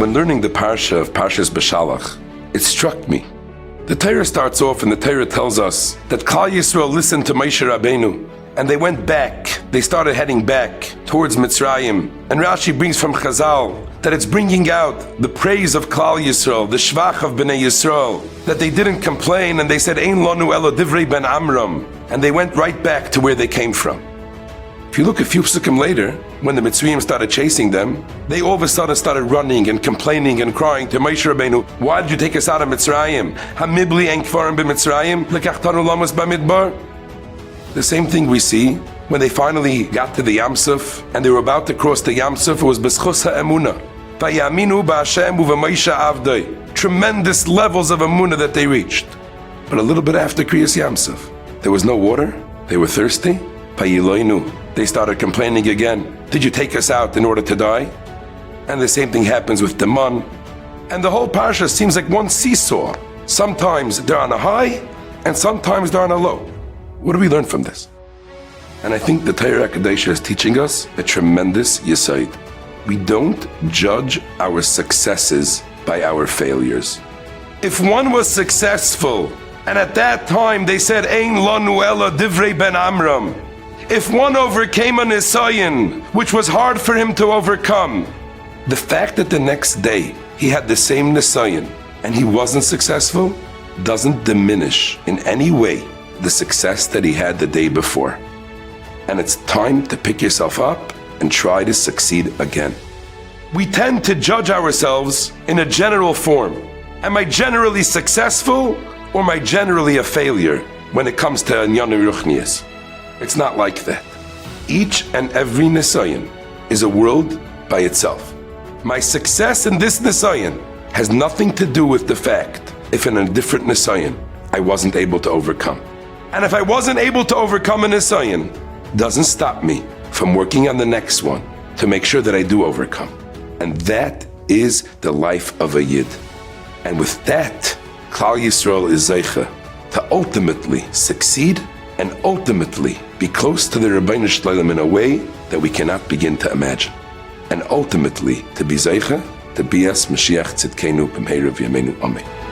When learning the parsha of Parshas Beshalach, it struck me. The Torah starts off and the Torah tells us that Klal Yisrael listened to Moshe Rabbeinu and they went back. They started heading back towards Mitzrayim. And Rashi brings from Chazal that it's bringing out the praise of Klal Yisrael, the shvach of Bnei Yisrael, that they didn't complain and they said, Ein lanu elo divrei ben Amram. And they went right back to where they came from. If you look a few psukim later, when the Mitzrayim started chasing them, they all of a sudden started running and complaining and crying to Moshe Rabbeinu, why did you take us out of Mitzrayim? Hamibli en kfarim b'Mitzrayim, lekachtanu lamas b'midbar. The same thing we see when they finally got to the Yam Suf and they were about to cross the Yam Suf. It was b'schus ha'emunah. Vayaminu b'Hashem u'v'Moshe avdei. Tremendous levels of emunah that they reached. But a little bit after Kriyas Yam Suf, there was no water, they were thirsty. Vayiloinu. They started complaining again. Did you take us out in order to die? And the same thing happens with Teman. And the whole parsha seems like one seesaw. Sometimes they're on a high, and sometimes they're on a low. What do we learn from this? And I think the Torah Kadesha is teaching us a tremendous yesod. We don't judge our successes by our failures. If one was successful, and at that time they said, Ein lanu ela divrei ben Amram, if one overcame a nisayon, which was hard for him to overcome, the fact that the next day he had the same nisayon and he wasn't successful doesn't diminish in any way the success that he had the day before. And it's time to pick yourself up and try to succeed again. We tend to judge ourselves in a general form. Am I generally successful or am I generally a failure when it comes to Inyanu Ruchnias? It's not like that. Each and every nisayon is a world by itself. My success in this nisayon has nothing to do with the fact if in a different nisayon I wasn't able to overcome. And if I wasn't able to overcome a nisayon, doesn't stop me from working on the next one to make sure that I do overcome. And that is the life of a Yid. And with that, Klal Yisrael is zeicha to ultimately succeed and ultimately be close to the Rabbeinu Shloim in a way that we cannot begin to imagine. And ultimately to be zeicha, to be as Mashiach Tzidkenu B'meiru V'yameinu Amen.